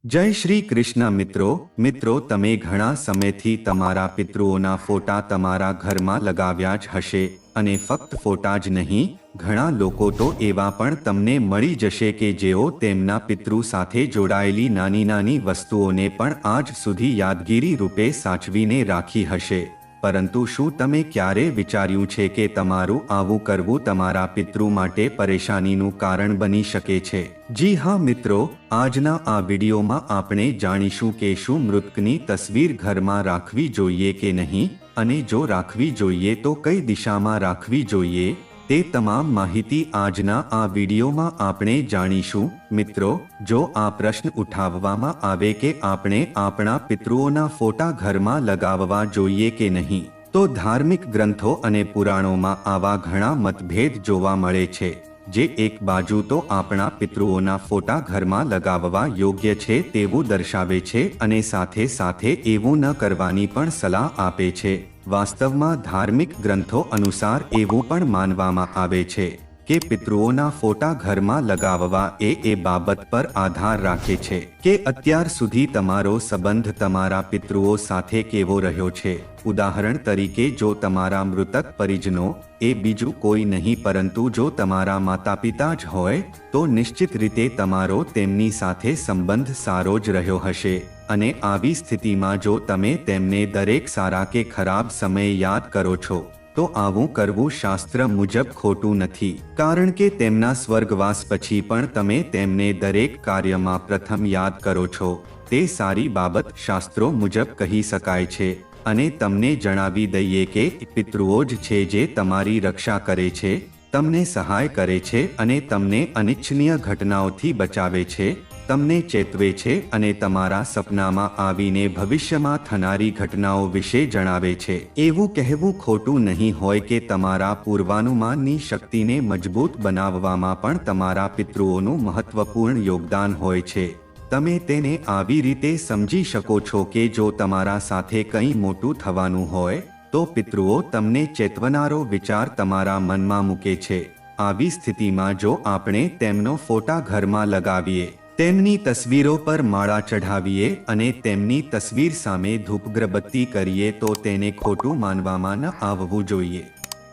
જય શ્રી કૃષ્ણ મિત્રો તમે ઘણા સમયથી તમારા પિતૃઓના ફોટા તમારા ઘરમાં લગાવ્યા જ હશે અને ફક્ત ફોટા જ નહીં, ઘણા લોકો તો એવા પણ તમને મળી જશે કે જેઓ તેમના પિતૃ સાથે જોડાયેલી નાની નાની વસ્તુઓને પણ આજ સુધી યાદગીરી રૂપે સાચવીને રાખી હશે। પરંતુ શું તમે ક્યારે વિચાર્યું છે કે તમારું આવું કરવું તમારા પિતૃ માટે પરેશાનીનું કારણ બની શકે છે? જી હા મિત્રો, આજના આ વિડીયોમાં આપણે જાણીશું કે શું મૃતકની તસવીર ઘરમાં રાખવી જોઈએ કે નહીં, અને જો રાખવી જોઈએ તો કઈ દિશામાં રાખવી જોઈએ, તે તમામ માહિતી આજના આ વિડીયોમાં આપણે જાણીશું। મિત્રો, જો આ પ્રશ્ન ઉઠાવવામાં આવે કે આપણે આપણા પિતૃઓના ફોટા ઘરમાં લગાવવા જોઈએ કે નહીં, તો ધાર્મિક ગ્રંથો અને પુરાણોમાં આવા ઘણા મતભેદ જોવા મળે છે, જે એક બાજુ તો આપણા પિતૃઓના ફોટા ઘરમાં લગાવવા યોગ્ય છે તેવું દર્શાવે છે અને સાથે સાથે એવું ન કરવાની પણ સલાહ આપે છે। વાસ્તવમાં ધાર્મિક ગ્રંથો અનુસાર એવું પણ માનવામાં આવે છે કે પિતૃઓના ફોટા ઘરમાં લગાવવા એ બાબત પર આધાર રાખે છે કે અત્યાર સુધી તમારો સંબંધ તમારા પિતૃઓ સાથે કેવો રહ્યો છે। ઉદાહરણ તરીકે, જો તમારા મૃતક પરિજનો એ બીજું કોઈ નહીં પરંતુ જો તમારા માતા પિતા જ હોય, તો નિશ્ચિત રીતે તમારો તેમની સાથે સંબંધ સારો જ રહ્યો હશે। અને આવી સ્થિતિમાં જો તમે તેમને દરેક સારા કે ખરાબ સમયે યાદ કરો છો, તો આવું કરવું શાસ્ત્ર મુજબ ખોટું નથી, કારણ કે તેમના સ્વર્ગવાસ પછી પણ તમે તેમને દરેક કાર્યમાં પ્રથમ યાદ કરો છો। તે સારી બાબત શાસ્ત્રો મુજબ કહી શકાય છે। અને તમને જણાવી દઈએ કે પિતૃઓ જ છે જે તમારી રક્ષા કરે છે, તમને સહાય કરે છે અને તમને અનિચ્છનીય ઘટનાઓથી બચાવે છે, તમને ચેતવે છે અને તમારા સપનામાં આવીને ભવિષ્યમાં થનારી ઘટનાઓ વિશે જણાવે છે। એવું કહેવું ખોટું નહીં હોય કે તમારા પૂર્વાનુમાનની શક્તિને મજબૂત બનાવવામાં પણ તમારા પિતૃઓનું મહત્વપૂર્ણ યોગદાન હોય છે। તમે તેને આવી રીતે સમજી શકો છો કે જો તમારા સાથે કંઈ મોટું થવાનું હોય, તો પિતૃઓ તમને ચેતવનારો વિચાર તમારા મનમાં મૂકે છે। આવી સ્થિતિમાં જો આપણે તેમનો ફોટા ઘરમાં લગાવીએ, તેમની તસવીરો પર માળા ચઢાવીએ અને તેમની તસવીર સામે ધૂપગરબત્તી કરીએ તો તેને ખોટું માનવામાં ન આવવું જોઈએ।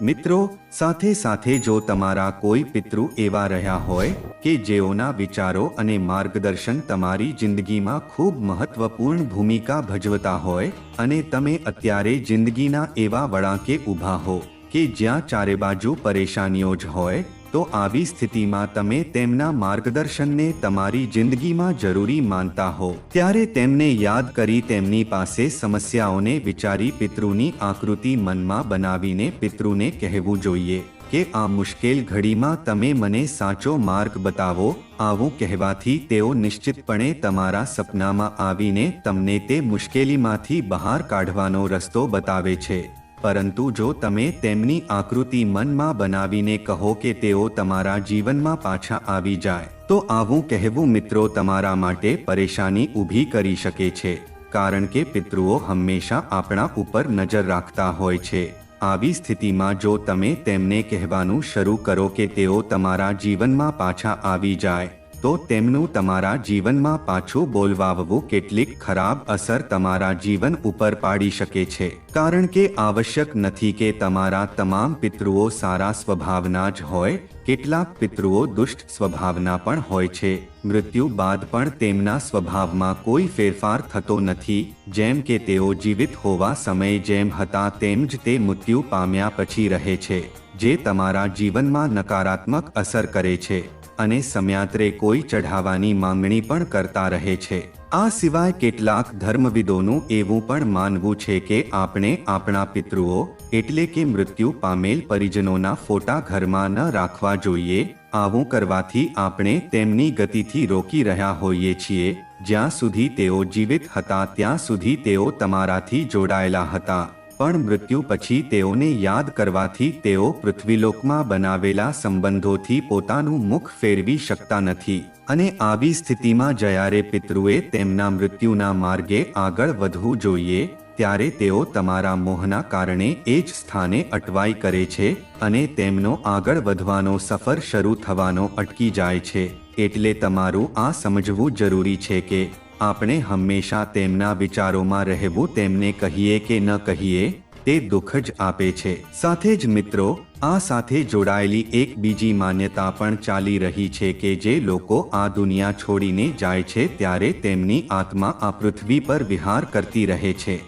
મિત્રો, સાથે સાથે જો તમારા કોઈ પિતૃ એવા રહ્યા હોય કે જેઓના વિચારો અને માર્ગદર્શન તમારી જિંદગીમાં ખૂબ મહત્વપૂર્ણ ભૂમિકા ભજવતા હોય અને તમે અત્યારે જિંદગીના એવા વળાંકે ઊભા હો કે જ્યાં ચારે બાજુ પરેશાનીઓ જ હોય, તો આવી સ્થિતિમાં તમે તેમના માર્ગદર્શનને તમારી જિંદગીમાં જરૂરી માનતા હો, ત્યારે તેમને યાદ કરી તેમની પાસે સમસ્યાઓને વિચારી પિતૃની આકૃતિ મનમાં બનાવીને પિતૃને કહેવું જોઈએ કે આ મુશ્કેલ ઘડીમાં તમે મને સાચો માર્ગ બતાવો। આવું કહેવાથી તેઓ નિશ્ચિતપણે તમારા સપનામાં આવીને તમને તે મુશ્કેલીમાંથી બહાર કાઢવાનો રસ્તો બતાવે છે। પરંતુ જો તમે તેમની આકૃતિ મનમાં બનાવીને કહો કે તેઓ તમારા જીવનમાં પાછા આવી જાય, તો આવું કહેવું મિત્રો તમારા માટે પરેશાની ઊભી કરી શકે છે, કારણ કે પિતૃઓ હંમેશા આપણા ઉપર નજર રાખતા હોય છે। આવી સ્થિતિમાં જો તમે તેમને કહેવાનું શરૂ કરો કે તેઓ તમારા જીવનમાં પાછા આવી જાય, તો તેમનું તમારા જીવનમાં પાછું બોલવાવવું કેટલીક ખરાબ અસર તમારા જીવન ઉપર પાડી શકે છે, કારણ કે આવશ્યક નથી કે તમારા તમામ પિતૃઓ સારા સ્વભાવના જ હોય, કેટલાક પિતૃઓ દુષ્ટ સ્વભાવના પણ હોય છે। મૃત્યુ બાદ પણ તેમના સ્વભાવમાં કોઈ ફેરફાર થતો નથી, જેમ કે તેઓ જીવિત હોવા સમયે જેમ હતા તેમ જ તે મૃત્યુ પામ્યા પછી રહે છે, જે તમારા જીવનમાં નકારાત્મક અસર કરે છે અને સમયાંતરે કોઈ ચઢાવાની માંગણી પણ કરતા રહે છે। આ સિવાય કેટલાક ધર્મવિદોનું એવું પણ માનવું છે કે આપણે આપણા પિતૃઓ એટલે કે મૃત્યુ પામેલ પરિજનોના ફોટા ઘરમાં ન રાખવા જોઈએ। આવું કરવાથી આપણે તેમની ગતિથી રોકી રહ્યા હોઈએ છીએ। જ્યાં સુધી તેઓ જીવિત હતા ત્યાં સુધી તેઓ તમારાથી જોડાયેલા હતા, પણ મૃત્યુ પછી તેઓને યાદ કરવાથી તેઓ પૃથ્વીલોકમાં બનાવેલા સંબંધોથી પોતાનું મુખ ફેરવી શકતા નથી, અને આવી સ્થિતિમાં જ્યારે પિતૃએ તેમના મૃત્યુના માર્ગે આગળ વધવું જોઈએ, ત્યારે તેઓ તમારા મોહના કારણે એ જ સ્થાને અટવાઈ કરે છે અને તેમનો આગળ વધવાનો સફર શરૂ થવાનો અટકી જાય છે। એટલે તમારું આ સમજવું જરૂરી છે કે આપણે હંમેશા તેમના વિચારોમાં રહેવું, તેમને કહીએ કે ન કહીએ તે દુઃખ જ આપે છે. સાથે જ મિત્રો, આ સાથે જોડાયેલી એક બીજી માન્યતા પણ ચાલી રહી છે કે જે લોકો આ દુનિયા છોડીને જાય છે ત્યારે તેમની આત્મા આ પૃથ્વી પર વિહાર કરતી રહે છે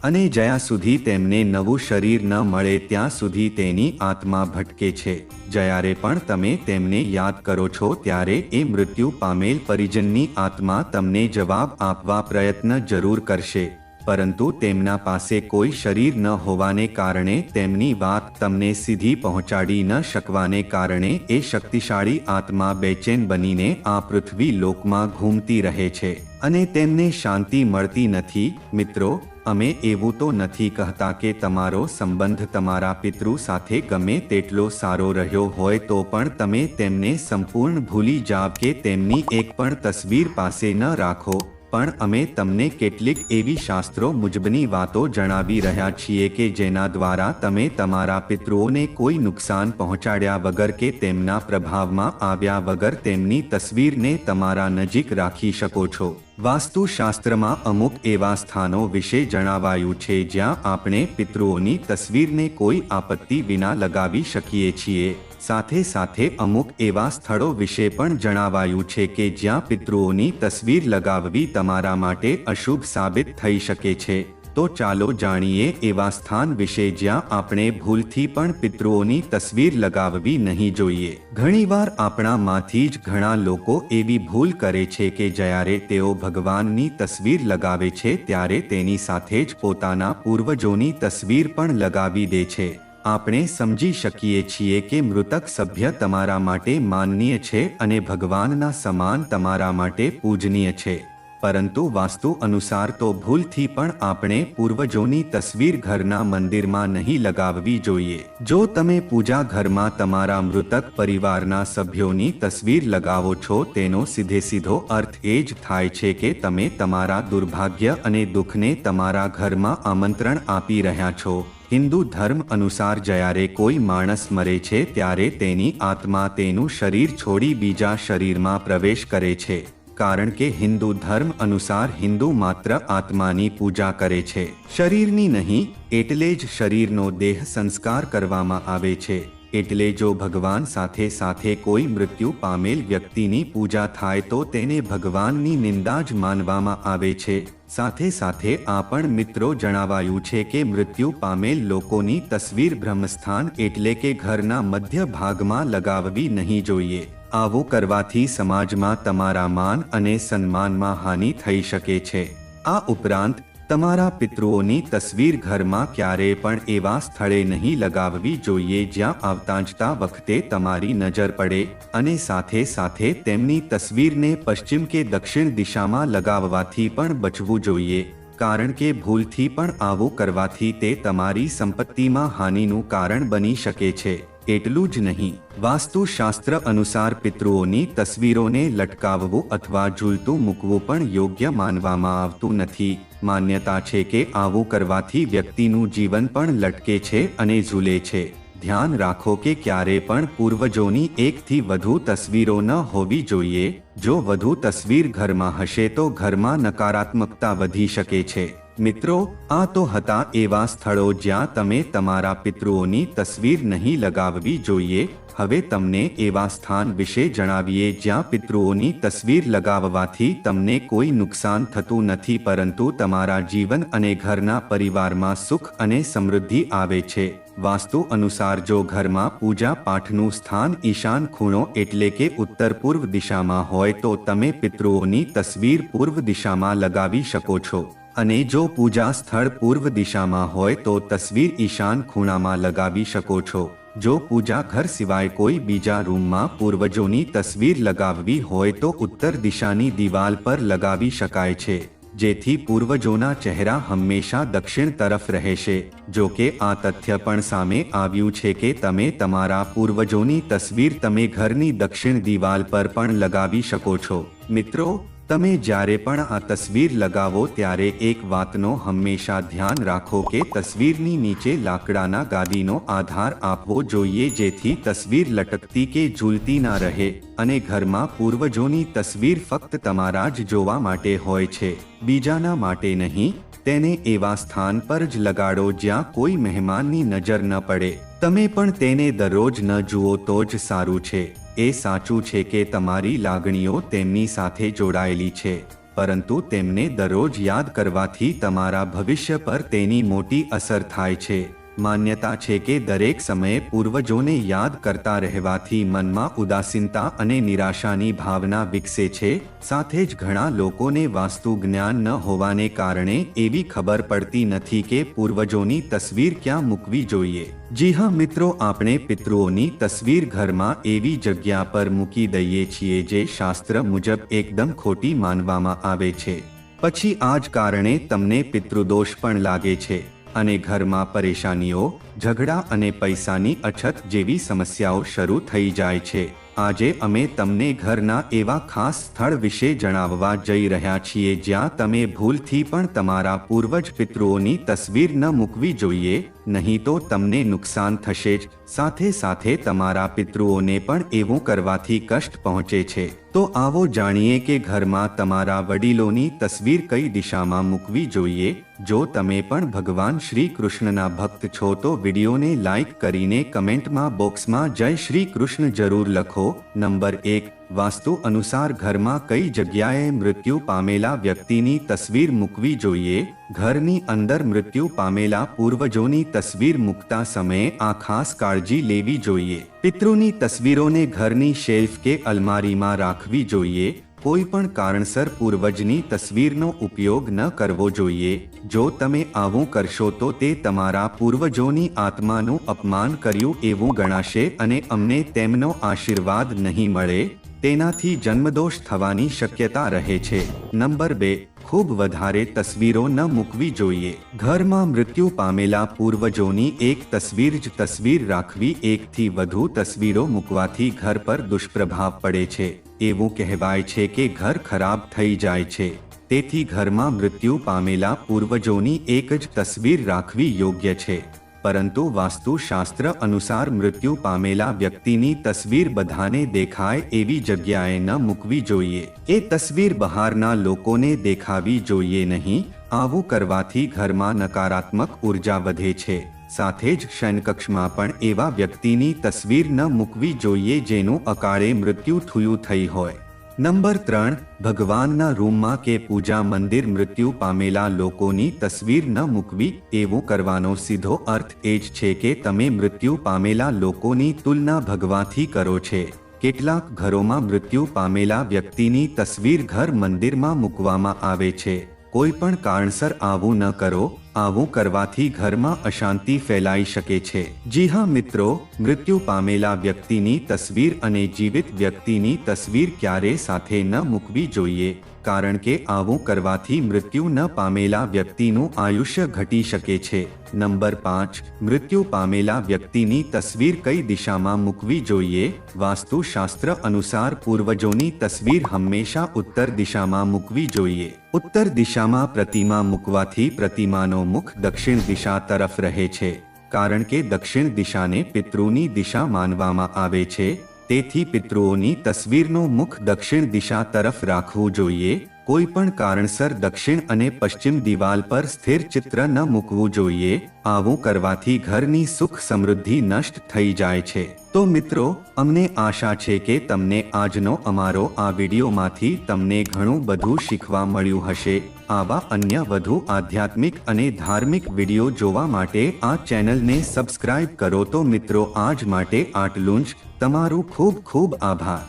અને જ્યાં સુધી તેમને નવું શરીર ન મળે ત્યાં સુધી તેની આત્મા ભટકે છે. જ્યારે પણ તમે તેમને યાદ કરો છો ત્યારે એ મૃત્યુ પામેલ પરિજનની આત્મા તમને જવાબ આપવા પ્રયત્ન જરૂર કરશે, પરંતુ તેમના પાસે કોઈ શરીર ન હોવાને કારણે તેમની વાત તમને સીધી પહોંચાડી ન શકવાને કારણે એ શક્તિશાળી આત્મા બેચેન બનીને આ પૃથ્વી લોકમાં ઘૂમતી રહે છે અને તેમને શાંતિ મળતી નથી. મિત્રો, અમે એવું તો નથી કહેતા કે તમારો સંબંધ તમારા પિતૃ સાથે ગમે તેટલો સારો રહ્યો હોય તો પણ તમે તેમને સંપૂર્ણ ભૂલી જાવ કે તેમની એક પણ તસવીર પાસે ન રાખો, પણ અમે તમને કેટલીક એવી શાસ્ત્રો મુજબની વાતો જણાવી રહ્યા છીએ કે જેના દ્વારા તમે તમારા પિતૃઓને કોઈ નુકસાન પહોંચાડ્યા વગર કે તેમના પ્રભાવમાં આવ્યા વગર તેમની તસવીરને તમારા નજીક રાખી શકો છો. વાસ્તુશાસ્ત્રમાં અમુક એવા સ્થાનો વિશે જણાવાયું છે જ્યાં આપણે પિતૃઓની તસવીરને કોઈ આપત્તિ વિના લગાવી શકીએ છીએ. સાથે સાથે અમુક એવા સ્થળો વિશે પણ જણાવાયું છે કે જ્યાં પિતૃઓની તસવીર લગાવવી તમારા માટે અશુભ સાબિત થઈ શકે છે. તો ચાલો જાણીએ એવા સ્થાન વિશે જ્યાં આપણે ભૂલથી પણ પિતૃઓની તસવીર લગાવવી નહીં જોઈએ. ઘણીવાર આપણામાંથી જ ઘણા લોકો એવી ભૂલ કરે છે કે જ્યારે તેઓ ભગવાનની તસવીર લગાવે છે ત્યારે તેની સાથે જ પોતાના પૂર્વજોની તસવીર પણ લગાવી દે છે. આપણે સમજી શકીએ છીએ કે મૃતક સભ્ય તમારા માટે માનનીય છે અને ભગવાનના સમાન તમારા માટે પૂજનીય છે, પરંતુ વાસ્તુ અનુસાર તો ભૂલથી પણ આપણે પૂર્વજોની તસવીર ઘરના મંદિરમાં નહીં લગાવવી જોઈએ. જો તમે પૂજા ઘરમાં તમારા મૃતક પરિવારના સભ્યોની તસવીર લગાવો છો તેનો સીધો અર્થ એ જ થાય છે કે તમે તમારા દુર્ભાગ્ય અને દુઃખને તમારા ઘરમાં આમંત્રણ આપી રહ્યા છો. હિન્દુ ધર્મ અનુસાર જ્યારે કોઈ માણસ મરે છે ત્યારે તેની આત્મા તેનું શરીર છોડી બીજા શરીરમાં પ્રવેશ કરે છે, કારણ કે હિન્દુ ધર્મ અનુસાર હિન્દુ માત્ર આત્માની પૂજા કરે છે, શરીરની નહીં. એટલે જ શરીરનો દેહ સંસ્કાર કરવામાં આવે છે. એટલે જો ભગવાન સાથે સાથે કોઈ મૃત્યુ પામેલ વ્યક્તિની પૂજા થાય તો તેને ભગવાનની નિંદા જ માનવામાં આવે છે. સાથે સાથે આ પણ મિત્રો જણાવાયું છે કે મૃત્યુ પામેલ લોકોની તસવીર બ્રહ્મસ્થાન એટલે કે ઘરના મધ્ય ભાગમાં લગાવવી નહીં જોઈએ. આવું કરવાથી સમાજમાં તમારા માન અને સન્માનમાં હાનિ થઈ શકે છે. આ ઉપરાંત તમારા પિતૃઓની તસવીર ઘરમાં ક્યારેય પણ એવા સ્થળે નહીં લગાવવી જોઈએ જ્યાં આવતા જતા વખતે તમારી નજર પડે, અને સાથે સાથે તેમની તસવીરને પશ્ચિમ કે દક્ષિણ દિશામાં લગાવવાથી પણ બચવું જોઈએ, કારણ કે ભૂલથી પણ આવું કરવાથી તે તમારી સંપત્તિમાં હાનિનું કારણ બની શકે છે. એટલું જ નહીં, વાસ્તુશાસ્ત્ર અનુસાર પિતૃઓની તસવીરોને લટકાવવું અથવા ઝૂલતું મૂકવું પણ યોગ્ય માનવામાં આવતું નથી. માન્યતા છે કે આવું કરવાથી વ્યક્તિનું જીવન પણ લટકે છે અને ઝૂલે છે. ધ્યાન રાખો કે ક્યારે પણ પૂર્વજોની એકથી વધુ તસવીરો ન હોવી જોઈએ. જો વધુ તસવીર ઘરમાં હશે તો ઘરમાં નકારાત્મકતા વધી શકે છે. મિત્રો, આ તો હતા એવા સ્થળો જ્યાં તમે તમારા પિતૃઓની તસવીર નહીં લગાવવી જોઈએ. હવે તમને એવા સ્થાન વિશે જણાવીએ જ્યાં પિતૃઓની તસવીર લગાવવાથી તમને કોઈ નુકસાન થતું નથી, પરંતુ તમારા જીવન અને ઘરના પરિવારમાં સુખ અને સમૃદ્ધિ આવે છે. વાસ્તુ અનુસાર જો ઘરમાં પૂજા પાઠનું સ્થાન ઈશાન ખૂણો એટલે કે ઉત્તર પૂર્વ દિશામાં હોય તો તમે પિતૃઓની તસવીર પૂર્વ દિશામાં લગાવી શકો છો, અને જો પૂજા સ્થળ પૂર્વ દિશામાં હોય તો તસવીર ઈશાન ખૂણામાં લગાવી શકો છો. જો પૂજા ઘર સિવાય કોઈ બીજા રૂમમાં પૂર્વજોની તસવીર લગાવવી હોય તો ઉત્તર દિશાની દિવાલ પર લગાવી શકાય છે, જેથી પૂર્વજોના ચહેરા હંમેશા દક્ષિણ તરફ રહેશે. જો કે આ તથ્ય પણ સામે આવ્યું છે કે તમે તમારા પૂર્વજોની તસવીર તમે ઘરની દક્ષિણ દિવાલ પર પણ લગાવી શકો છો. મિત્રો, તમે જ્યારે પણ આ તસવીર લગાવો ત્યારે એક વાતનો હંમેશા ધ્યાન રાખો કે તસવીરની નીચે લાકડાના ગાદીનો આધાર આપવો જોઈએ, જેથી તસવીર લટકતી કે ઝૂલતી ના રહે અને ઘરમાં પૂર્વજોની તસવીર ફક્ત તમારા જ જોવા માટે હોય છે, બીજાના માટે નહીં. તેને એવા સ્થાન પર જ લગાડો જ્યાં કોઈ મહેમાનની નજર ન પડે. તમે પણ તેને દરરોજ ન જુઓ તો જ સારું છે. એ સાચું છે કે તમારી લાગણીઓ તેમની સાથે જોડાયેલી છે, પરંતુ તેમને દરરોજ યાદ કરવાથી તમારા ભવિષ્ય પર તેની મોટી અસર થાય છે. માન્યતા છે કે દરેક સમયે પૂર્વજોને યાદ કરતા રહેવાથી મનમાં ઉદાસીનતા અને નિરાશાની ભાવના વિકસે છે. સાથે જ ઘણા લોકોને વાસ્તુ જ્ઞાન ન હોવાને કારણે એવી ખબર પડતી નથી કે પૂર્વજોની તસવીર ક્યાં મૂકવી જોઈએ. જી હા મિત્રો, આપણે પિતૃઓની તસવીર ઘરમાં એવી જગ્યા પર મૂકી દઈએ છીએ જે શાસ્ત્ર મુજબ એકદમ ખોટી માનવામાં આવે છે. પછી આ જ કારણે તમને પિતૃદોષ પણ લાગે છે અને ઘરમાં પરેશાનીઓ, ઝઘડા અને પૈસાની અછત જેવી સમસ્યાઓ શરૂ થઈ જાય છે. આજે અમે તમને ઘરના એવા ખાસ સ્થળ વિશે જણાવવા જઈ રહ્યા છીએ જ્યાં તમે ભૂલથી પણ તમારા પૂર્વજ પિતૃઓની તસવીર ન મૂકવી જોઈએ, નહીં તો તમને નુકસાન થશે જ, સાથે સાથે તમારા પિતૃઓને પણ એવું કરવાથી કષ્ટ પહોંચે છે. તો આવો જાણીએ કે ઘરમાં તમારા વડીલોની તસવીર કઈ દિશામાં મૂકવી જોઈએ. જો તમે પણ ભગવાન શ્રી કૃષ્ણના ભક્ત છો તો વિડીયોને લાઈક કરીને કમેન્ટમાં બોક્સમાં જય શ્રી કૃષ્ણ જરૂર લખો. નંબર 1, વાસ્તુ અનુસાર ઘરમાં કઈ જગ્યાએ મૃત્યુ પામેલા વ્યક્તિની તસવીર મૂકવી જોઈએ. ઘરની અંદર મૃત્યુ પામેલા પૂર્વજોની તસવીર મૂકતા સમયે આ ખાસ કાળજી લેવી જોઈએ. પિતૃની તસવીરોને ઘરની શેલ્ફ કે અલમારીમાં રાખવી જોઈએ. કોઈ પણ કારણસર પૂર્વજની તસવીરનો ઉપયોગ ન કરવો જોઈએ. જો તમે આવું કરશો તો તે તમારા પૂર્વજોની આત્માનું અપમાન કર્યું એવું ગણાશે અને અમને તેમનો આશીર્વાદ નહીં મળે. તેનાથી જન્મદોષ થવાની શક્યતા રહે છે. નંબર 2, ખૂબ વધારે તસવીરો ન મૂકવી જોઈએ. ઘરમાં મૃત્યુ પામેલા પૂર્વજોની એક તસવીર જ તસવીર રાખવી. એકથી વધુ તસવીરો મૂકવાથી ઘર પર દુષ્પ્રભાવ પડે છે. એવું કહેવાય છે કે ઘર ખરાબ થઈ જાય છે. તેથી ઘરમાં મૃત્યુ પામેલા પૂર્વજોની એક જ તસવીર રાખવી યોગ્ય છે. પરંતુ વાસ્તુશાસ્ત્ર અનુસાર મૃત્યુ પામેલા વ્યક્તિની તસવીર બધાને દેખાય એવી જગ્યાએ ન મૂકવી જોઈએ. એ તસવીર બહારના લોકોને દેખાવી જોઈએ નહીં. આવું કરવાથી ઘરમાં નકારાત્મક ઉર્જા વધે છે. સાથે જ શયનકક્ષમાં પણ એવા વ્યક્તિની તસવીર ન મૂકવી જોઈએ જેનું અકાળે મૃત્યુ થયું થઈ હોય. નંબર 3, ભગવાનના રૂમમાં કે પૂજા મંદિર મૃત્યુ પામેલા લોકોની તસવીર ન મૂકવી. એવું કરવાનો સીધો અર્થ એ જ છે કે તમે મૃત્યુ પામેલા લોકોની તુલના ભગવાનથી કરો છે. કેટલાક ઘરોમાં મૃત્યુ પામેલા વ્યક્તિની તસવીર ઘર મંદિરમાં મૂકવામાં આવે છે. કોઈ પણ કારણસર આવું ન કરો. આવું કરવાથી ઘરમાં અશાંતિ ફેલાઈ શકે છે. જી હા મિત્રો, મૃત્યુ પામેલા વ્યક્તિની તસવીર અને જીવિત વ્યક્તિની તસવીર ક્યારે સાથે ન મૂકવી જોઈએ, કારણ કે આવું કરવાથી મૃત્યુ ન પામેલા વ્યક્તિનું આયુષ્ય ઘટી શકે છે. નંબર 5, મૃત્યુ પામેલા વ્યક્તિની તસવીર કઈ દિશામાં મૂકવી જોઈએ. વાસ્તુશાસ્ત્ર અનુસાર પૂર્વજોની તસવીર હંમેશા ઉત્તર દિશામાં મૂકવી જોઈએ. ઉત્તર દિશામાં પ્રતિમા મૂકવાથી પ્રતિમાનો મુખ દક્ષિણ દિશા તરફ રહે છે, કારણ કે દક્ષિણ દિશાને પિતૃની દિશા માનવામાં આવે છે. તેથી પિતૃઓની તસવીરનું મુખ દક્ષિણ દિશા તરફ રાખવું જોઈએ. કોઈ પણ કારણસર દક્ષિણ અને પશ્ચિમ દિવાલ પર સ્થિર ચિત્ર ન મૂકવું જોઈએ. આવું કરવાથી ઘરની સુખ સમૃદ્ધિ નષ્ટ થઈ જાય છે. તો મિત્રો, અમને આશા છે કે તમને આજનો અમારો આ વિડીયોમાંથી તમને ઘણું બધું શીખવા મળ્યું હશે. આવા અન્ય વધુ આધ્યાત્મિક અને ધાર્મિક વિડીયો જોવા માટે આ ચેનલને સબસ્ક્રાઇબ કરો. તો મિત્રો, આજ માટે આટલું જ. તમારું ખૂબ ખૂબ આભાર.